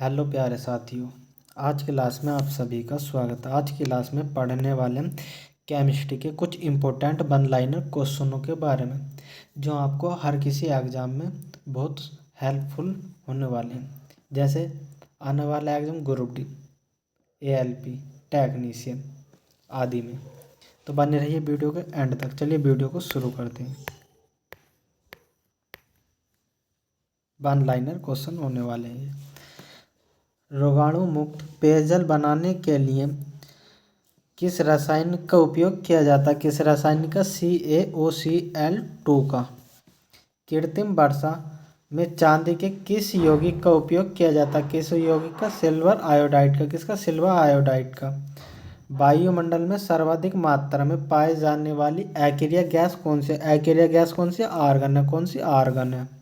Hello प्यारे साथियों। आज की क्लास में आप सभी का स्वागत है। आज की क्लास में पढ़ने वाले हम केमिस्ट्री के कुछ इम्पोर्टेंट वन लाइनर क्वेश्चनों के बारे में, जो आपको हर किसी एग्ज़ाम में बहुत हेल्पफुल होने वाले हैं। जैसे आने वाला exam group D, ALP, technician आदि में। तो बने रहिए वीडियो के एंड तक। चलिए वीडियो को शुरू करते हैं। वन लाइनर क्वेश्चन होने वाले हैं। रोगाणु मुक्त पेयजल बनाने के लिए किस रसायन का उपयोग किया जाता है? किस रसायन का? CaOCl2 का। कृत्रिम वर्षा में चांदी के किस यौगिक का उपयोग किया जाता है? किस यौगिक का? सिल्वर आयोडाइड का। किसका? सिल्वर आयोडाइड का। वायुमंडल में सर्वाधिक मात्रा में पाए जाने वाली अकेरिया गैस कौन सी? अकेरिया गैस कौन सी? आर्गन है। कौन सी? आर्गन है।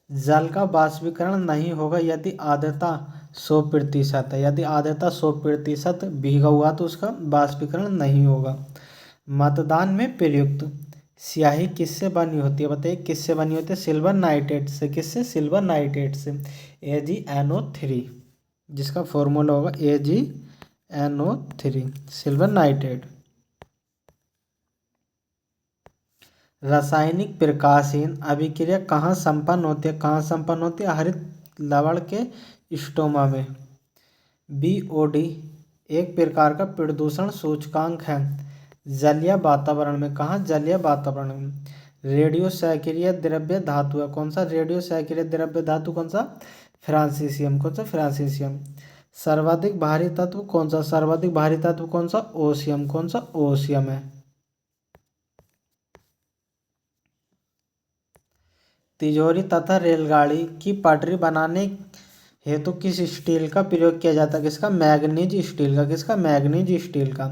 जल का वाष्पीकरण नहीं होगा यदि आर्द्रता 100% है। यदि आर्द्रता 100% भीगा हुआ तो उसका वाष्पीकरण नहीं होगा। मतदान में प्रयुक्त स्याही किससे बनी होती है? बताइए किससे बनी होती है? सिल्वर नाइट्रेट से। किससे? सिल्वर नाइट्रेट से। AgNO3, जिसका फॉर्मूला होगा AgNO3, सिल्वर नाइट्रेट। रासायनिक प्रकाशहीन अभिक्रिया कहाँ संपन्न होती है? कहाँ संपन्न होती है? हरित लवण के स्टोमा में। BOD एक प्रकार का प्रदूषण सूचकांक है। जलीय वातावरण में। कहाँ? जलीय वातावरण में। रेडियो सक्रिय द्रव्य धातु है। कौन सा? रेडियो सक्रिय द्रव्य धातु कौन सा? फ्रांसीसियम। कौन सा? फ्रांसीसियम। सर्वाधिक भारी तत्व कौन सा? सर्वाधिक भारी तत्व कौन सा? ओसियम। कौन सा? ओसियम है। तिजोरी तथा रेलगाड़ी की पटरी बनाने हेतु किस स्टील का प्रयोग किया जाता है? किसका? मैग्नीज स्टील का। किसका? मैग्नीज स्टील का।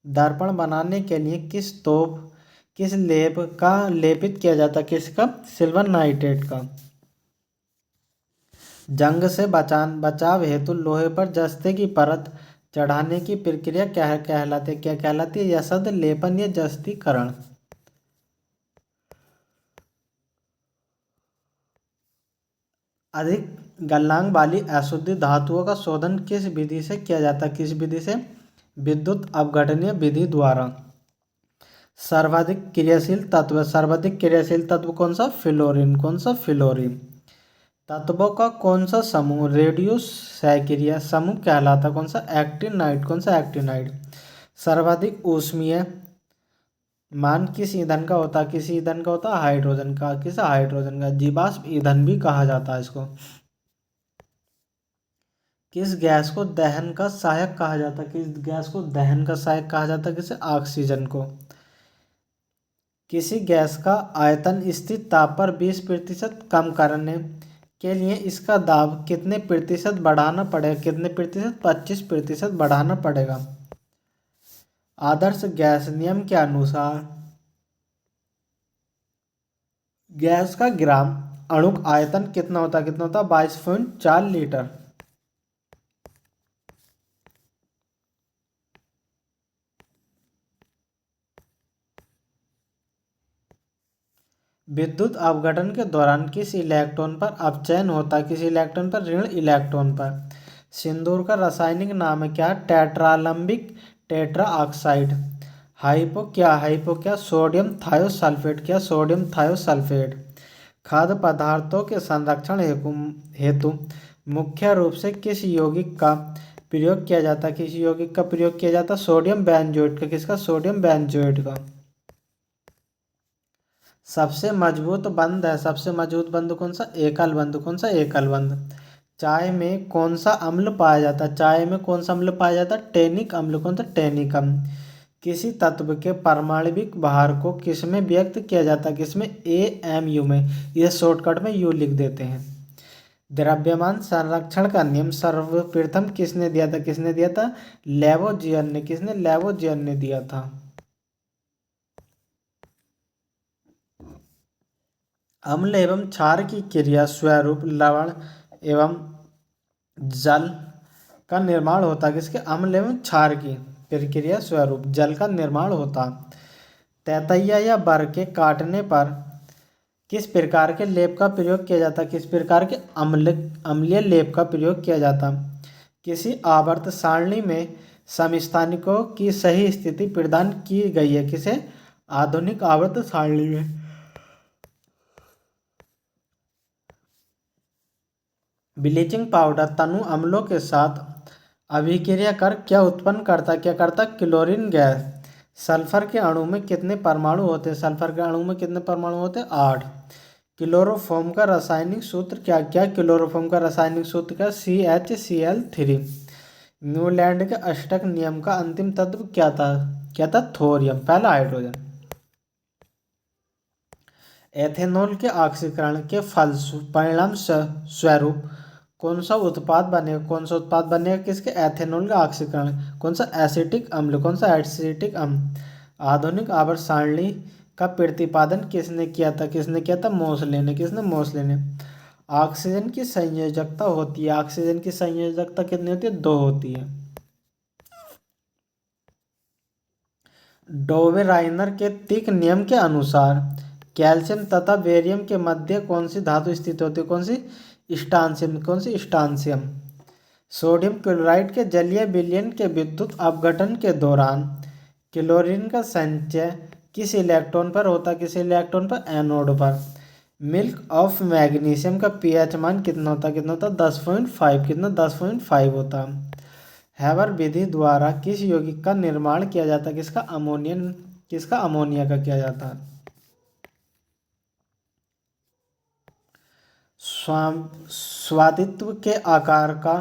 दर्पण बनाने के लिए किस लेप का लेपित किया जाता है? किसका? सिल्वर नाइट्रेट का। जंग से बचाव हेतु लोहे पर जस्ते की परत चढ़ाने की प्रक्रिया क्या कहलाती है? क्या कहलाती है? यसद लेपन या जस्तीकरण। अधिक गलनांक वाली अशुद्ध धातुओं का शोधन किस विधि से किया जाता है? किस विधि से? विद्युत अपघटनीय विधि द्वारा। सर्वाधिक क्रियाशील तत्व। सर्वाधिक क्रियाशील तत्व कौन सा? फ्लोरीन। कौन सा? फ्लोरीन। तत्वों का कौन सा समूह रेडियो सक्रिय समूह कहलाता? कौन सा? एक्टिनाइड। कौन सा? एक्टिनाइड। सर्वाधिक ऊष्मीय मान किस ईंधन का होता है? किस ईंधन का होता है? हाइड्रोजन का। किस? हाइड्रोजन का। जीवाश्म ईंधन भी कहा जाता है इसको। किस गैस को दहन का सहायक कहा जाता है? किस गैस को दहन का सहायक कहा जाता है? किसे? ऑक्सीजन को। किसी गैस का आयतन स्थिर ताप पर 20% कम करने के लिए इसका दाब कितने प्रतिशत बढ़ाना पड़ेगा? कितने प्रतिशत? 25% बढ़ाना पड़ेगा। आदर्श गैस नियम के अनुसार गैस का ग्राम अणुक आयतन कितना होता है? कितना होता है? 22.4 लीटर। विद्युत अपघटन के दौरान किस इलेक्ट्रॉन पर अपचयन होता है? किस इलेक्ट्रॉन पर? ऋण इलेक्ट्रॉन पर। सिंदूर का रासायनिक नाम है क्या? टेट्रालंबिक टेट्रा ऑक्साइड। हाइपो क्या? Sodium thiosulphate. क्या? Sodium thiosulphate. खाद्य पदार्थों के संरक्षण हेतु मुख्य रूप से किस यौगिक का प्रयोग किया जाता है? किस यौगिक का प्रयोग किया जाता है? सोडियम बेंजोएट का। किसका? सोडियम बेंजोएट का। सबसे मजबूत बंध है। सबसे मजबूत बंध कौन सा? एकल बंध। कौन सा? एकल बंध। चाय में कौन सा अम्ल पाया जाता है? चाय में कौन सा अम्ल पाया जाता है? टैनिक अम्ल। कौन सा? टैनिक अम्ल। किसी तत्व के पारमाणविक भार को किसमें व्यक्त किया जाता है? किसमें? AMU में। यह शॉर्टकट में U लिख देते हैं। द्रव्यमान संरक्षण का नियम सर्वप्रथम किसने दिया था? किसने दिया था? लेवोजियन ने। किसने? लेवोजियन ने दिया था। अम्ल एवं क्षार की क्रिया स्वरूप लवण एवं जल का निर्माण होता है। किसके? अम्ल एवं क्षार की प्रक्रिया स्वरूप जल का निर्माण होता। तैतैया या बर के काटने पर किस प्रकार के लेप का प्रयोग किया जाता, किस प्रकार के अम्लीय लेप का प्रयोग किया जाता। किसी आवर्त सारणी में समस्थानिकों की सही स्थिति प्रदान की गई है, किसे आधुनिक आवर्त सारणी में। ब्लीचिंग पाउडर तनु अम्लों के साथ अभिक्रिया कर क्या उत्पन्न करता, क्या करता, क्लोरीन गैस। सल्फर के अणु में कितने परमाणु होते हैं, सल्फर के अणु में कितने परमाणु होते हैं, 8। क्लोरोफॉर्म का रासायनिक सूत्र क्या क्या, क्लोरोफॉर्म का रासायनिक सूत्र क्या, CHCl3। न्यूलैंड के अष्टक नियम का अंतिम तत्व क्या था, थोरियम, पहला हाइड्रोजन। एथेनॉल के ऑक्सीकरण के परिणाम स्वरूप कौन सा उत्पाद बनेगा, कौन सा उत्पाद बनेगा, किसके, एथेनॉल का ऑक्सीकरण। कौन सा, एसिटिक अम्ल, कौन सा, एसिटिक अम्ल। आधुनिक आवर्त सारणी का प्रतिपादन किसने किया था, किसने किया था, मोसले ने, किसने, मोसले ने। ऑक्सीजन की संयोजकता होती है, ऑक्सीजन की संयोजकता कितनी होती है, 2 होती है। डोवेराइनर के तीक नियम के अनुसार कैल्शियम तथा बेरियम के मध्य कौन सी धातु स्थित होती है, कौन सी, स्ट्रांशियम, कौन सी, स्ट्रांशियम। सोडियम क्लोराइड के जलीय विलयन के विद्युत अपघटन के दौरान क्लोरीन का संचय किस इलेक्ट्रॉन पर होता, किस इलेक्ट्रॉन पर, एनोड पर। मिल्क ऑफ मैग्नीशियम का pH मान कितना होता, कितना होता, 10.5, कितना, 10.5 होता। हैबर विधि द्वारा किस यौगिक का निर्माण किया जाता, किसका, अमोनिया का किया जाता है। स्वादित्व के आकार का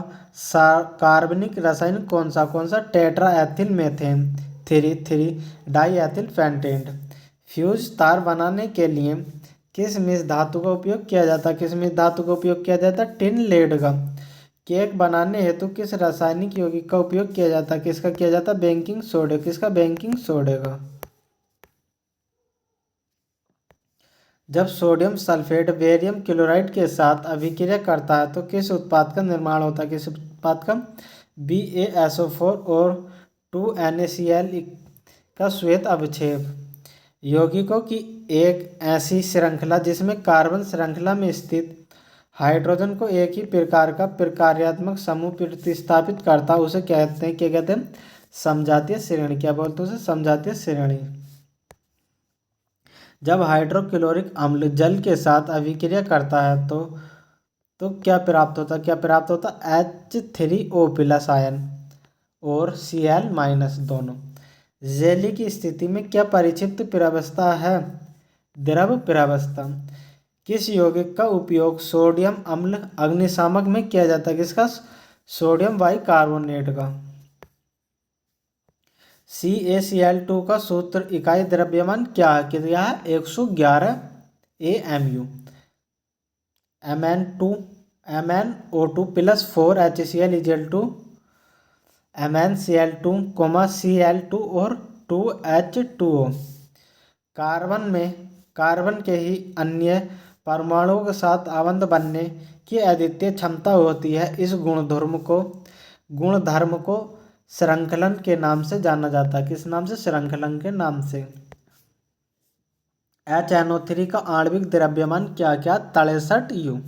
कार्बनिक रसायन कौन सा, कौन सा, टेट्राएथिल मेथेन 3 डाईएथिल पेंटेट। फ्यूज तार बनाने के लिए किस मिश्र धातु का उपयोग किया जाता, किस मिश्र धातु का उपयोग किया जाता, टिन लेड का। केक बनाने हेतु किस रासायनिक यौगिक का उपयोग किया जाता, किसका किया जाता, बेकिंग सोडा, किसका, बेकिंग सोडे का। जब सोडियम सल्फेट बेरियम क्लोराइड के साथ अभिक्रिया करता है तो किस उत्पाद का निर्माण होता है, किस उत्पाद का, BaSO4 और 2NaCl का श्वेत अवक्षेप। यौगिकों की एक ऐसी श्रृंखला जिसमें कार्बन श्रृंखला में स्थित हाइड्रोजन को एक ही प्रकार का प्रकार्यात्मक समूह प्रतिस्थापित करता है, उसे कहते हैं, क्या कहते हैं, समजातीय श्रेणी। क्या बोलते हैं उसे, समजातीय श्रेणी। जब हाइड्रोक्लोरिक अम्ल जल के साथ अभिक्रिया करता है तो क्या प्राप्त होता, क्या प्राप्त होता, H3O प्लस आयन और Cl- दोनों। जेली की स्थिति में क्या परिक्षिप्त प्रवस्था है, द्रव प्रवस्था। किस यौगिक का उपयोग सोडियम अम्ल अग्निशामक में किया जाता है, किसका, सोडियम बाइकार्बोनेट का। CaCl2 का सूत्र इकाई द्रव्यमान क्या है, कितना है, 111 AMU। MnO2 plus 4 HCl MnCl2, Cl2 और 2H2O। कार्बन के ही अन्य परमाणुओं के साथ आबंध बनने की अद्वितीय क्षमता होती है। इस गुणधर्म को श्रृंखलन के नाम से जाना जाता है, किस नाम से, श्रृंखलन के नाम से। HNO3 का आणविक द्रव्यमान क्या क्या, 63U।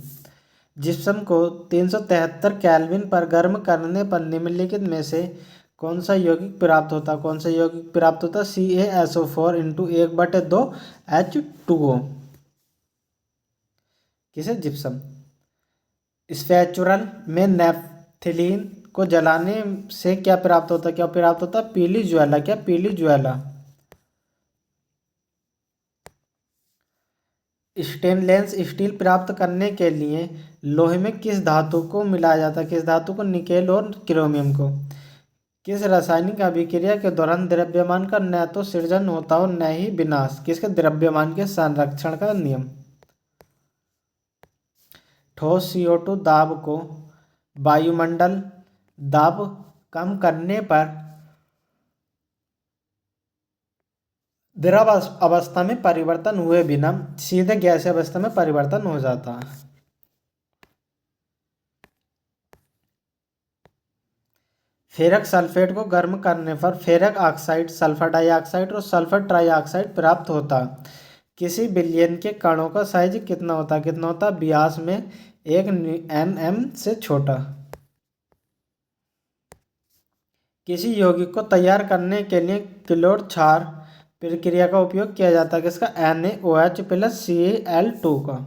जिप्सम को 373 केल्विन पर गर्म करने पर निम्नलिखित में से कौन सा यौगिक प्राप्त होता, कौन सा यौगिक प्राप्त होता, CaSO4 × 1/2 H2O। किसे, जिप्सम। स्पैचुरल में नेफ्थलीन को जलाने से क्या प्राप्त होता, क्या प्राप्त होता, पीली ज्वाला, क्या, पीली ज्वाला। स्टेनलेस स्टील प्राप्त करने के लिए लोहे में किस धातु को मिलाया जाता है, किस धातु को, निकेल और क्रोमियम को। किस रासायनिक अभिक्रिया के दौरान द्रव्यमान का न तो सृजन होता और न ही विनाश, किसके, द्रव्यमान के संरक्षण का नियम। ठोस CO2 दाब को वायुमंडल दाब कम करने पर द्रव अवस्था में परिवर्तन हुए बिना सीधे गैसीय अवस्था में परिवर्तन हो जाता है। फेरक सल्फेट को गर्म करने पर फेरक ऑक्साइड, सल्फर डाइऑक्साइड और सल्फर ट्राइऑक्साइड प्राप्त होता है। किसी बिलियन के कणों का साइज कितना होता है? कितना होता है? व्यास में 1 nm से छोटा। किसी यौगिक को तैयार करने के लिए क्लोर क्षार प्रक्रिया का उपयोग किया जाता है किसका? NaOH प्लस Cl2 का।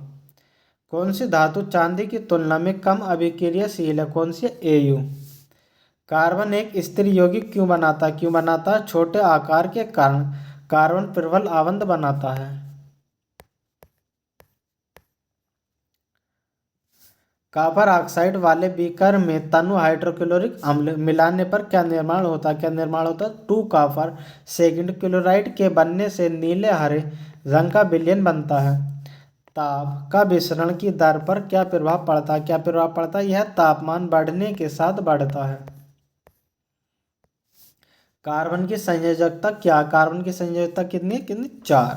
कौन सी धातु चांदी की तुलना में कम अभिक्रियाशील है? कौन सी? Au। कार्बन एक स्थिर यौगिक क्यों बनाता है? क्यों बनाता है? छोटे आकार के कारण कार्बन प्रबल आबंध बनाता है। कॉपर ऑक्साइड वाले बीकर में तनु हाइड्रोक्लोरिक अम्ल मिलाने पर क्या निर्माण होता है? क्या निर्माण होता है? 2 कॉपर सेकंड क्लोराइड के बनने से नीले हरे रंग का विलयन बनता है। ताप का विसरण की दर पर क्या प्रभाव पड़ता है? क्या प्रभाव पड़ता है? यह तापमान बढ़ने के साथ बढ़ता है। कार्बन की संयोजकता क्या? कार्बन की संयोजकता कितनी? 4।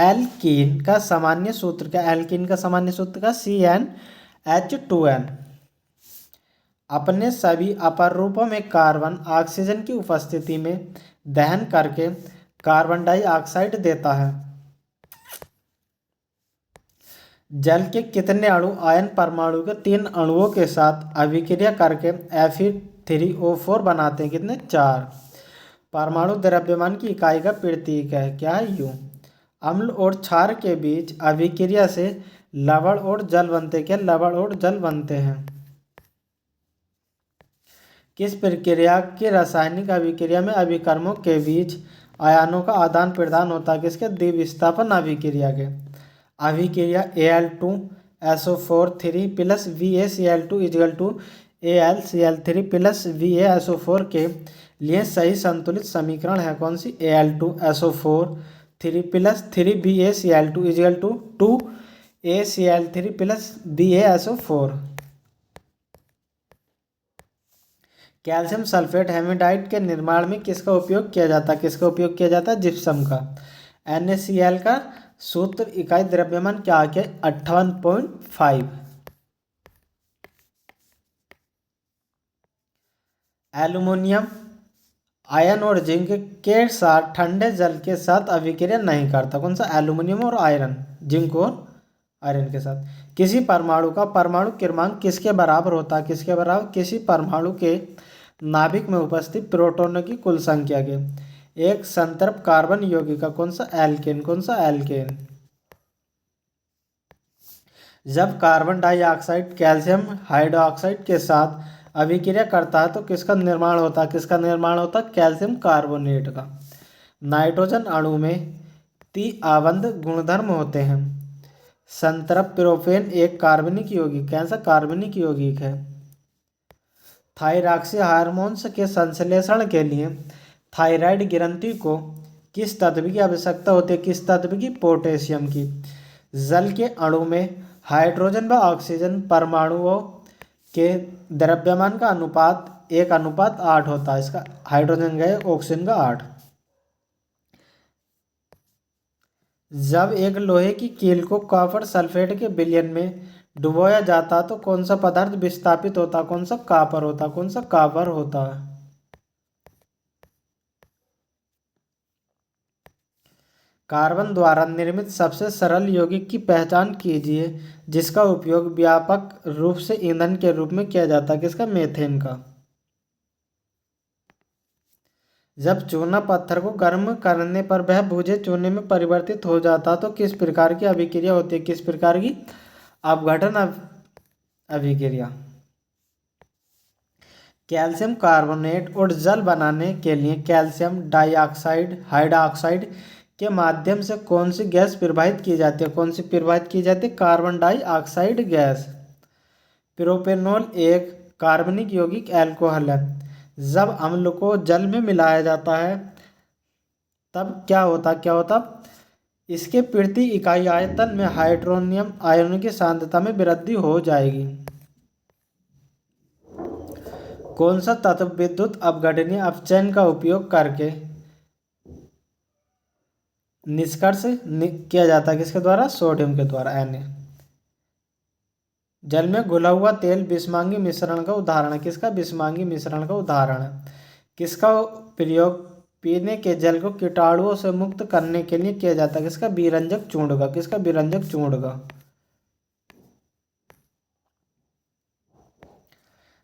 एल्कीन का सामान्य सूत्र क्या? एल्कीन का सामान्य सूत्र का CnH2n। अपने सभी अपर रूपों में कार्बन ऑक्सीजन की उपस्थिति में दहन करके कार्बन डाइऑक्साइड देता है। जल के कितने अणु आयन परमाणु के 3 अणुओं के साथ अभिक्रिया करके Fe3O4 बनाते हैं? कितने? 4। परमाणु द्रव्यमान की इकाई का प्रतीक है क्या? U। अम्ल और क्षार के बीच अभिक्रिया से लवण और जल बनते हैं। क्या? लवण और जल बनते हैं। किस प्रक्रिया की रासायनिक अभिक्रिया में अभिकर्मों के बीच आयनों का आदान प्रदान होता है? किसके? द्विविस्थापन अभिक्रिया के। अभिक्रिया Al2SO4 plus VaCl2 AlCl3 plus VaSO4 के लिए सही संतुलित समीकरण है कौन सी? Al2SO4 plus 3VaCl2 2ACl3 plus VaSO4। Calcium sulphate haematite के निर्माण में किसका उपयोग किया जाता है? किसका उपयोग किया जाता है? जिप्सम का। NaCl का सूत्र इकाई द्रव्यमान क्या है? 58.5। एल्युमिनियम आयरन और जिंक के साथ ठंडे जल के साथ अभिक्रिया नहीं करता। कौन सा? एल्युमिनियम और आयरन, जिंक और आयरन के साथ। किसी परमाणु का परमाणु क्रमांक किसके बराबर होता है? किसके बराबर? किसी परमाणु के नाभिक में उपस्थित प्रोटॉनों की कुल संख्या के। एक संतृप्त कार्बन यौगिक का कौन सा? एल्केन। कौन सा? एल्केन। जब कार्बन डाइऑक्साइड कैल्शियम हाइड्रोक्साइड के साथ अभिक्रिया करता है तो किसका निर्माण होता है? किसका निर्माण होता है? कैल्शियम कार्बोनेट का। नाइट्रोजन अणु में त्रिआबंध गुणधर्म होते हैं। संतृप्त प्रोपेन एक कार्बनिक यौगिक। कैसा? कार्बनिक यौगिक है। थायरॉक्सी हार्मोन्स के संश्लेषण के लिए थायराइड ग्रंथि को किस तत्व की आवश्यकता होती है? किस तत्व की? पोटेशियम की। जल के अणु में हाइड्रोजन व ऑक्सीजन परमाणुओं के द्रव्यमान का अनुपात 1:8 होता है। इसका हाइड्रोजन का 1 ऑक्सीजन का 8। जब एक लोहे की कील को कॉपर सल्फेट के विलयन में डुबोया जाता तो कौन सा पदार्थ विस्थापित होता? कौन सा? कॉपर होता। कौन सा? कॉपर होता है। कार्बन द्वारा निर्मित सबसे सरल यौगिक की पहचान कीजिए जिसका उपयोग व्यापक रूप से ईंधन के रूप में किया जाता है। किसका? मीथेन का। जब चूना पत्थर को गर्म करने पर वह भुजे चूने में परिवर्तित हो जाता तो किस प्रकार की अभिक्रिया होती है? किस प्रकार की? अपघटन अभिक्रिया। कैल्शियम कार्बोनेट और जल बनाने के लिए कैल्शियम डाइऑक्साइड हाइड्रोक्साइड के माध्यम से कौन सी गैस प्रवाहित की जाती है? कौन सी प्रवाहित की जाती है? Carbon dioxide gas. प्रोपेनॉल एक कार्बनिक यौगिक अल्कोहल है। जब अम्ल को जल में मिलाया जाता है तब क्या होता? क्या होता? इसके प्रति इकाई आयतन में हाइड्रोनियम आयनों की सांद्रता में वृद्धि हो जाएगी। कौन सा तत्व विद्युत अपघटनीय अपचयन का उपयोग करके निष्कर्ष किया जाता है? किसके द्वारा? सोडियम के द्वारा। Na। जल में घुला हुआ तेल बिस्मांगी मिश्रण का उदाहरण है। किसका? बिस्मांगी मिश्रण का उदाहरण है। किसका प्रयोग पीने के जल को कीटाणुओं से मुक्त करने के लिए किया जाता है किसका? विरंजक चूर्ण का। किसका? विरंजक चूर्ण का।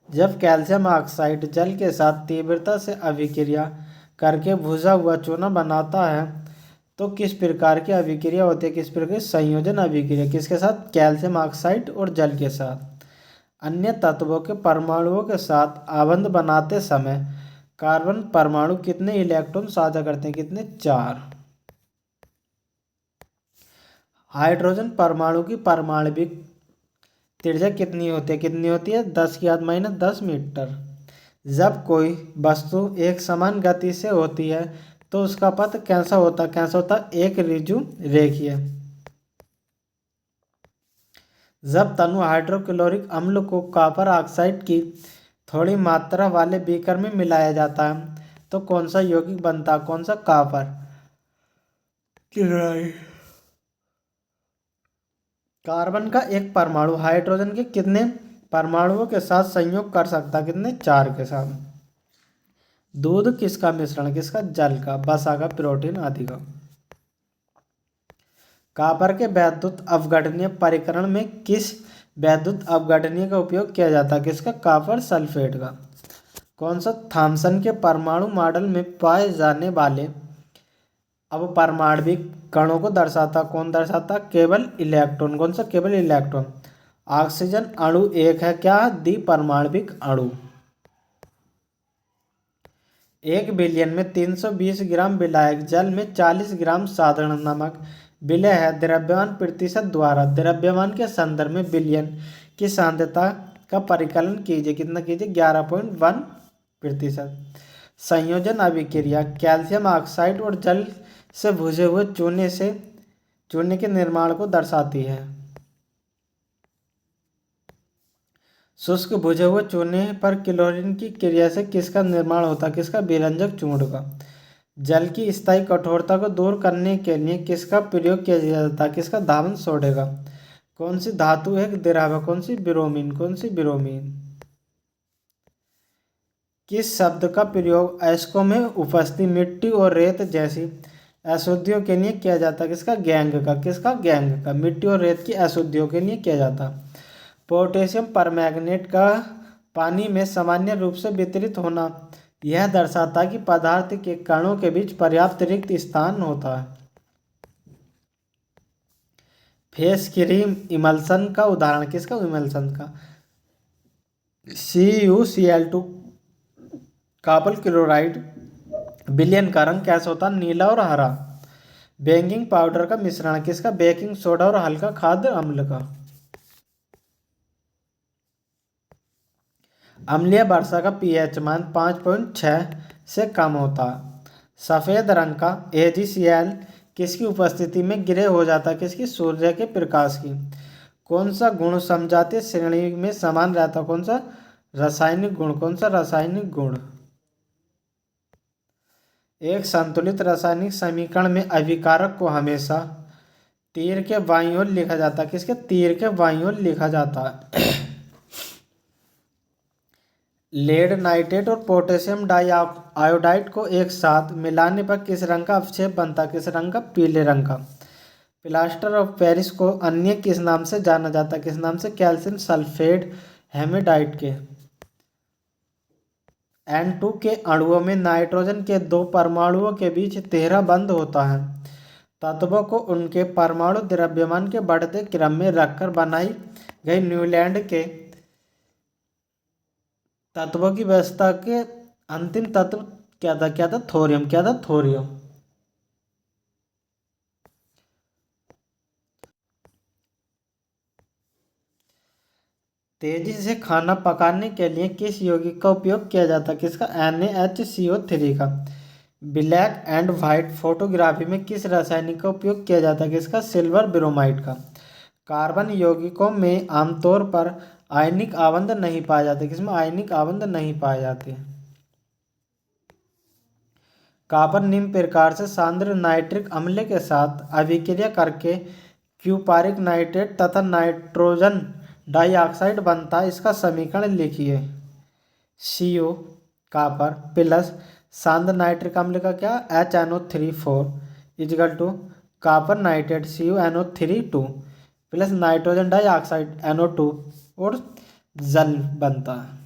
जब कैल्शियम ऑक्साइड जल के साथ तीव्रता से अभिक्रिया करके भुजा हुआ चूना बनाता है तो किस प्रकार की अभिक्रिया होती है? किस प्रकार की? संयोजन अभिक्रिया। किसके साथ? कैल्शियम ऑक्साइड और जल के साथ। अन्य तत्वों के परमाणुओं के साथ आबंध बनाते समय कार्बन परमाणु कितने इलेक्ट्रॉन साझा करते हैं? कितने? 4। हाइड्रोजन परमाणु की परमाणविक त्रिज्या कितनी होती है? कितनी होती है? 10⁻10 मीटर। जब कोई वस्तु एक समान गति से होती है तो उसका पथ कैसा होता? कैसा होता? एक ऋजु रेखीय। जब तनु हाइड्रोक्लोरिक अम्ल को कॉपर ऑक्साइड की थोड़ी मात्रा वाले बीकर में मिलाया जाता है तो कौन सा यौगिक बनता? कौन सा? Copper chloride. कार्बन का एक परमाणु हाइड्रोजन के कितने परमाणुओं के साथ संयोग कर सकता? कितने? 4 के साथ। दूध किसका मिश्रण? किसका? जल का, वसा का, प्रोटीन आदि का। कॉपर के वैद्युत अपघटनीय परिकरण में किस वैद्युत अपघटनीय का उपयोग किया जाता है? किसका? कॉपर सल्फेट का। कौन सा? थॉमसन के परमाणु मॉडल में पाए जाने वाले अपरमाणविक कणों को दर्शाता? कौन दर्शाता? केवल इलेक्ट्रॉन। कौन सा? केवल इलेक्ट्रॉन। ऑक्सीजन अणु एक है क्या? द्विपरमाणविक अणु। 1 बिलियन में 320 ग्राम विलायक जल में 40 ग्राम साधारण नमक विलय है। द्रव्यमान प्रतिशत द्वारा द्रव्यमान के संदर्भ में बिलियन की सांद्रता का परिकलन कीजिए। कितना कीजिए? 11.1%। संयोजन अभिक्रिया कैल्शियम ऑक्साइड और जल से भुजे हुए चूने के निर्माण को दर्शाती है। शुष्क भुजे हुए चूने पर क्लोरीन की क्रिया से किसका निर्माण होता है? किसका? विरंजक चूर्ण का। जल की स्थायी कठोरता को दूर करने के लिए किसका प्रयोग किया जाता है? किसका? धावन सोडे का। कौन सी धातु है द्रव? कौन सी? ब्रोमीन। कौन सी? ब्रोमीन। किस शब्द का प्रयोग अयस्कों में उपस्थित मिट्टी और रेत जैसी अशुद्धियों के लिए किया जाता है? किसका? गैंग का। किसका? गैंग का। मिट्टी और रेत की अशुद्धियों के लिए किया जाता है। पोटेशियम परमैंगनेट का पानी में सामान्य रूप से वितरित होना यह दर्शाता है कि पदार्थ के कणों के बीच पर्याप्त रिक्त स्थान होता है। फेस क्रीम इमल्सन का उदाहरण? किसका? इमल्सन का। CuCl2 कॉपर क्लोराइड विलयन का रंग कैसा होता है? नीला और हरा। बेकिंग पाउडर का मिश्रण? किसका? बेकिंग सोडा और हल्का खाद्य अम्ल का। अम्लीय वर्षा का pH मान 5.6 से कम होता है। सफ़ेद रंग का AgCl किसकी उपस्थिति में ग्रे हो जाता है? किसकी? सूर्य के प्रकाश की। कौन सा गुण समजातीय श्रेणी में समान रहता है? कौन सा? रासायनिक गुण। कौन सा? रासायनिक गुण। एक संतुलित रासायनिक समीकरण में अभिकारक को हमेशा तीर के बाईं ओर लिखा जाता है। किसके? तीर के बाईं ओर लिखा जाता है। लेड नाइट्रेट और पोटेशियम डाइआयोडाइड को एक साथ मिलाने पर किस रंग का अवक्षेप बनता है? किस रंग का? पीले रंग का। प्लास्टर ऑफ पेरिस को अन्य किस नाम से जाना जाता है? किस नाम से? कैल्शियम सल्फेट हेमेडाइट के। N2 के अणुओं में नाइट्रोजन के 2 परमाणुओं के बीच 13 बंध होता है। तत्वों को उनके परमाणु द्रव्यमान के बढ़ते क्रम में रखकर बनाई गई न्यूलैंड के तत्वों की व्यवस्था के अंतिम तत्व क्या था? क्या था? थोरियम। क्या था? थोरियम। तेजी से खाना पकाने के लिए किस यौगिक का उपयोग किया जाता है? किसका? NaHCO3 का। ब्लैक एंड व्हाइट फोटोग्राफी में किस रासायनिक का उपयोग किया जाता है? किसका? सिल्वर ब्रोमाइड का। कार्बन यौगिकों में आमतौर पर आयनिक आबंध नहीं पाए जाते। किसमें? आयनिक आबंध नहीं पाए जाते। कॉपर निम्न प्रकार से सांद्र नाइट्रिक अम्ल के साथ अभिक्रिया करके क्यूपारिक नाइट्रेट तथा नाइट्रोजन डाइऑक्साइड बनता है। इसका समीकरण लिखिए। CO कॉपर प्लस शांत नाइट्रिक अम्ल का क्या HNO3 equal to copper nitrate CuNO3 plus nitrogen dioxide NO2 और जल बनता है।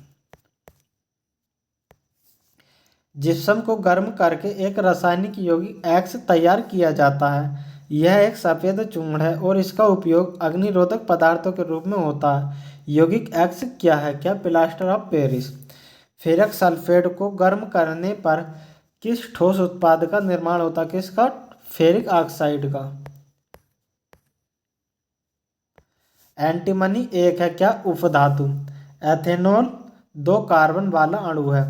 जिप्सम को गर्म करके एक रासायनिक यौगिक X तैयार किया जाता है। यह एक सफेद चूर्ण है और इसका उपयोग अग्निरोधक पदार्थों के रूप में होता है। यौगिक X क्या है? क्या प्लास्टर ऑफ पेरिस। फेरक सल्फेट को गर्म करने पर किस ठोस उत्पाद का निर्माण होता है? किसका? फेरिक ऑक्साइड का। एंटीमनी एक है क्या? उपधातु। एथेनॉल 2 कार्बन वाला अणु है।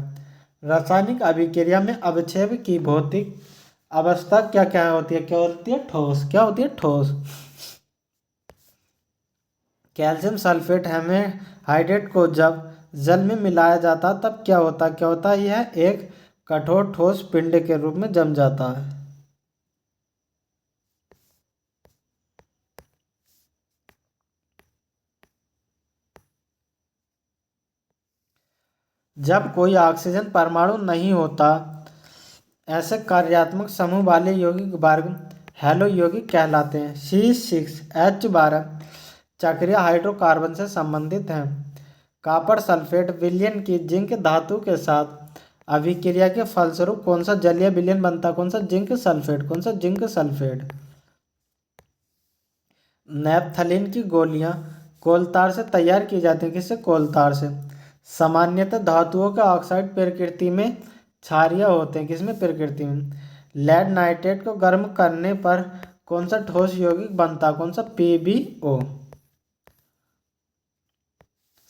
रासायनिक अभिक्रिया में अवक्षेप की भौतिक अवस्था क्या क्या होती है? क्या होती है? ठोस। क्या होती है? ठोस। कैल्शियम सल्फेट हाइड्रेट को जब जल में मिलाया जाता तब क्या होता? क्या होता है? यह एक कठोर ठोस पिंड के रूप में जम जाता है। जब कोई ऑक्सीजन परमाणु नहीं होता ऐसे कार्यात्मक समूह वाले यौगिक वर्ग हैलो यौगिक कहलाते हैं। C6H12 चक्रीय हाइड्रोकार्बन से संबंधित हैं। कॉपर सल्फेट विलयन की जिंक धातु के साथ अभिक्रिया के फलस्वरूप कौन सा जलीय विलयन बनता? कौन सा? Zinc sulphate. कौन सा? Zinc sulphate. नैप्थलीन की गोलियां कोलतार से तैयार की जाती हैं। किससे? कोलतार से। सामान्यतः धातुओं के ऑक्साइड प्रकृति में क्षारीय होते हैं। किसमें? प्रकृति में। लेड नाइट्रेट को गर्म करने पर कौन सा ठोस यौगिक बनता? कौन सा? PbO।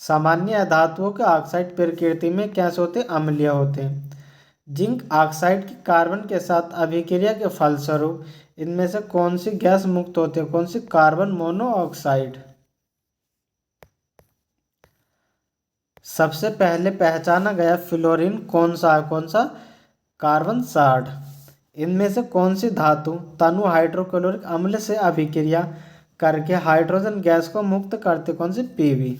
सामान्य धातुओं के ऑक्साइड प्रकृति में कैसे होते? अम्लीय होते हैं। जिंक ऑक्साइड की कार्बन के साथ अभिक्रिया के फलस्वरूप इनमें से कौन सी गैस मुक्त होती है? कौन सी? Carbon monoxide. सबसे पहले पहचाना गया फ्लोरीन कौन सा है? कौन सा? कार्बन 60। इनमें से कौन सी धातु तनु हाइड्रोक्लोरिक अम्ल से अभिक्रिया करके हाइड्रोजन गैस को मुक्त करते? कौन सी? Pb।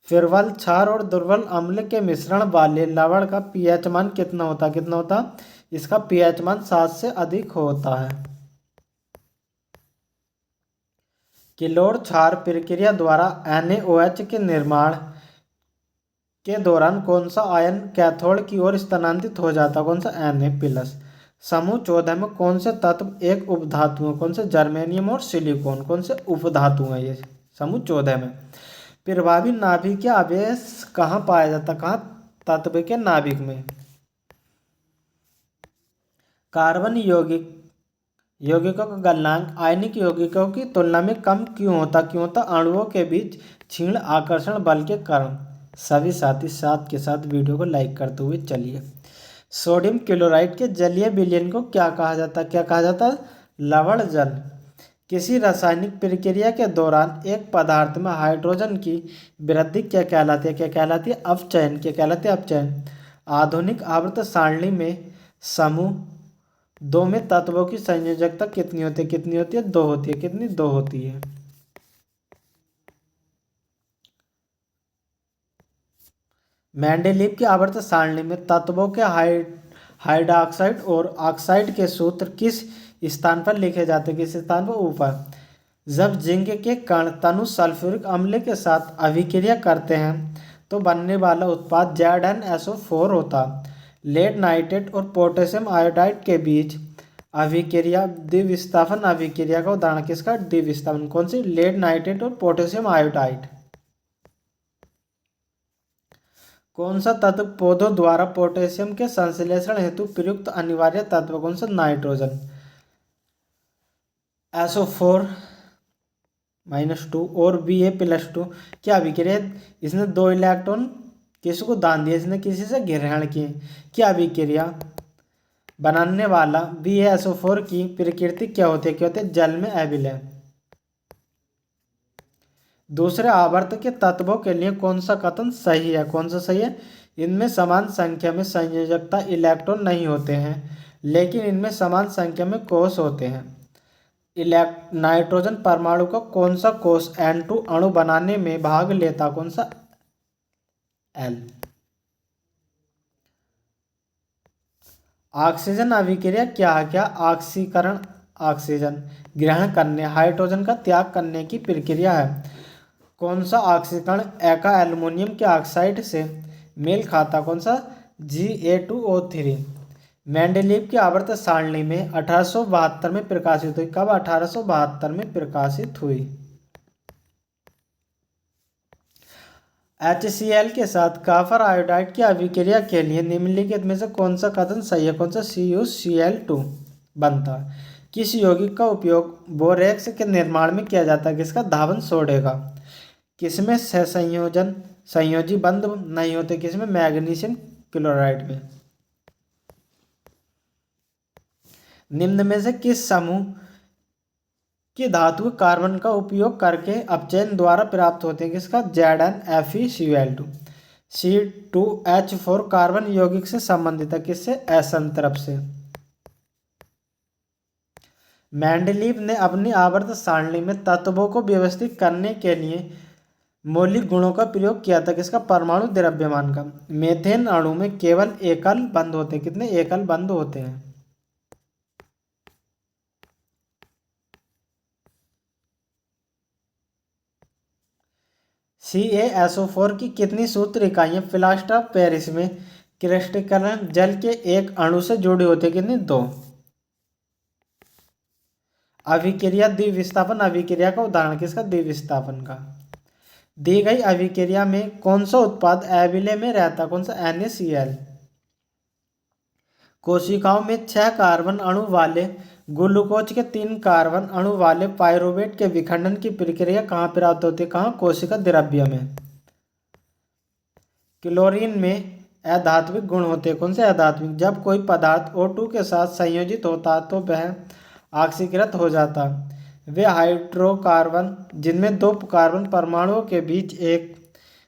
प्रबल क्षार और दुर्बल अम्ल के मिश्रण वाले लवण का pH मान कितना होता? कितना होता? इसका pH मान 7 से अधिक होता है। किलोड़ क्षार प्रक्रिया द्वारा NaOH के निर्माण के दौरान कौन सा आयन कैथोड की ओर स्थानांतरित हो जाता? कौन सा? Na+। समूह 14 में कौन से तत्व एक उपधातु है? कौन से? जर्मेनियम और सिलिकॉन। कौन से? उपधातु है ये समूह 14 में। प्रभावी नाभिकीय आवेश कहाँ पाया जाता? कहाँ? तत्व के नाभिक में। कार्बन यौगिकों का गलनांक आयनिक यौगिकों की तुलना में कम क्यों होता? क्यों होता? अणुओं के बीच क्षीण आकर्षण बल के कारण। सभी साथी साथ के साथ वीडियो को लाइक करते हुए चलिए। सोडियम क्लोराइड के जलीय विलयन को क्या कहा जाता? क्या कहा जाता? लवण जल। किसी रासायनिक प्रक्रिया के दौरान एक पदार्थ में हाइड्रोजन की वृद्धि क्या कहलाती है? क्या कहलाती है? अपचयन। क्या कहलाती है? अपचयन। आधुनिक आवर्त सारणी में समूह 2 में तत्वों की संयोजकता कितनी होती है? कितनी होती है? 2 होती है। कितनी? 2 होती है। मेंडेलीव की आवर्त सारणी में तत्वों के हाइड्रॉक्साइड और ऑक्साइड के सूत्र किस स्थान पर लिखे जाते हैं? किस स्थान पर? ऊपर। जब जिंक के कण तनु सल्फ्यूरिक अम्ल के साथ अभिक्रिया करते हैं तो बनने वाला उत्पाद ZnSO4 होता। लेड नाइट्रेट और पोटेशियम आयोडाइड के बीच अभिक्रिया द्विविस्थापन अभिक्रिया का उदाहरण किसका? द्विविस्थापन। कौन सी? लेड नाइट्रेट और पोटेशियम आयोडाइड। कौन सा तत्व पौधों द्वारा पोटेशियम के संश्लेषण हेतु प्रयुक्त अनिवार्य तत्व? कौन सा? नाइट्रोजन। SO4-2 और Ba+2 क्या अभिक्रिया? इसने 2 इलेक्ट्रॉन किसको दान दिए? इसने किसी से ग्रहण किए। क्या अभिक्रिया? बनाने वाला BaSO4 की प्रकृति क्या होती है? क्या होती है? जल में अविलय। दूसरे आवर्त के तत्वों के लिए कौन सा कथन सही है? कौन सा सही है? इनमें समान संख्या में संयोजकता इलेक्ट्रॉन नहीं होते हैं लेकिन इनमें समान संख्या में कोष होते हैं। नाइट्रोजन परमाणु का कौन सा कोष N2 अणु बनाने में भाग लेता? कौन सा? L। ऑक्सीजन अभिक्रिया क्या है? क्या ऑक्सीकरण ऑक्सीजन ग्रहण करने हाइड्रोजन का त्याग करने की प्रक्रिया है। कौन सा ऑक्सीकरण एका एल्युमिनियम के ऑक्साइड से मेल खाता? कौन सा? Ga2O3। मेंडेलीव की आवर्त सारणी में 1872 में प्रकाशित हुई। कब? 1872 में प्रकाशित हुई। HCl के साथ कॉपर आयोडाइड की अभिक्रिया के लिए निम्नलिखित में से कौन सा कथन सही है? कौन सा? CuCl2 बनता है। किस यौगिक का उपयोग बोरेक्स के निर्माण में किया जाता है? किसका? धावन सोडे का। किसमें संयोजी बंध नहीं होते? किसमें? मैग्नीशियम क्लोराइड में। निम्न में से किस समूह की धातु कार्बन का उपयोग करके अपचयन द्वारा प्राप्त होते हैं? किसका? ZnFeCl2। C2H4 कार्बन यौगिक से संबंधित है। किससे? असंतरप से। मेंडेलीव ने अपनी आवर्त सारणी में तत्वों को व्यवस्थित करने के लिए मौलिक गुणों का प्रयोग किया था। किसका? परमाणु द्रव्यमान का। मीथेन अणु में केवल एकल बंध होते हैं। कितने एकल बंध होते हैं? CaSO4 की कितनी सूत्र इकाइयां प्लास्टर ऑफ पेरिस में क्रिस्टलीकरण जल के एक अणु से जुड़ी होती है? कितनी? 2। अभिक्रिया द्विविस्थापन अभिक्रिया का उदाहरण? किसका? द्विविस्थापन का। दी गई अभिक्रिया में कौन सा उत्पाद अविलय में रहता? कौन सा? NaCl। कोशिकाओं में 6 कार्बन अणु वाले ग्लूकोज के 3 कार्बन अणु वाले पायरुवेट के विखंडन की प्रक्रिया कहाँ प्राप्त होती है? कहाँ? कोशिका द्रव्य में। क्लोरीन में अधात्विक गुण होते हैं। कौन से? अधात्विक। जब कोई पदार्थ O2 के साथ संयोजित होता है तो वह ऑक्सीकृत हो जाता है। वे हाइड्रोकार्बन जिनमें 2 कार्बन परमाणुओं के बीच एक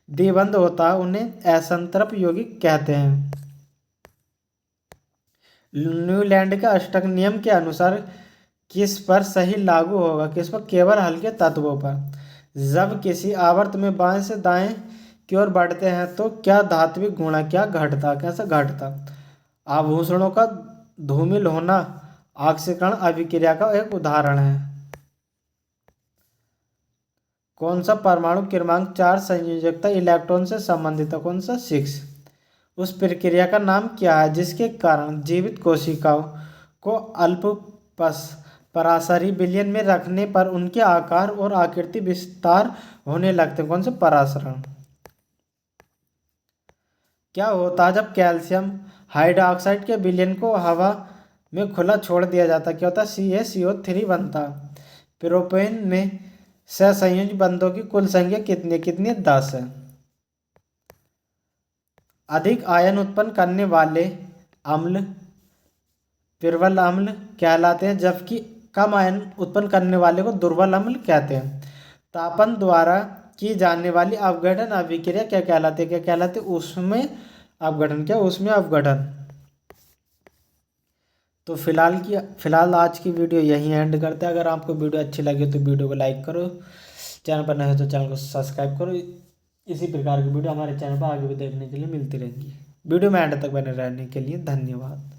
द्विबंध होता है उन्हें असंतरप यौगिक कहते हैं। न्यूलैंड के अष्टक नियम के अनुसार किस पर सही लागू होगा? किस पर? केवल हल्के तत्वों पर। जब किसी आवर्त में बाएं से दाएं की ओर बढ़ते हैं तो क्या धात्विक गुण क्या घटता? कैसा घटता? आभूषणों का धूमिल होना ऑक्सीकरण अभिक्रिया का एक उदाहरण है। कौन सा परमाणु क्रमांक 4 संयोजकता इलेक्ट्रॉन से संबंधित है? कौन सा? 6। उस प्रक्रिया का नाम क्या है जिसके कारण जीवित कोशिकाओं को अल्प पराशरी विलयन में रखने पर उनके आकार और आकृति विस्तार होने लगते हैं? कौन सा? परासरण। क्या होता है जब कैल्शियम हाइड्रोक्साइड के विलयन को हवा में खुला छोड़ दिया जाता है? क्या होता है? CaCO3 बनता है। प्रोपेन में सहसंयोजी बंधों की कुल संख्या कितनी? 10 है। अधिक आयन उत्पन्न करने वाले अम्ल प्रबल अम्ल कहलाते हैं जबकि कम आयन उत्पन्न करने वाले को दुर्बल अम्ल कहते हैं। तापन द्वारा की जाने वाली अपघटन अभिक्रिया क्या कहलाती है? क्या कहलाती है? ऊष्मीय अपघटन। क्या? ऊष्मीय अपघटन। तो फिलहाल आज की वीडियो यहीं एंड करते हैं। अगर आपको वीडियो अच्छी लगे तो वीडियो को लाइक करो, चैनल पर नए हो तो चैनल को सब्सक्राइब करो। इसी प्रकार की वीडियो हमारे चैनल पर आगे भी देखने के लिए मिलती रहेंगी। वीडियो में एंड तक बने रहने के लिए धन्यवाद।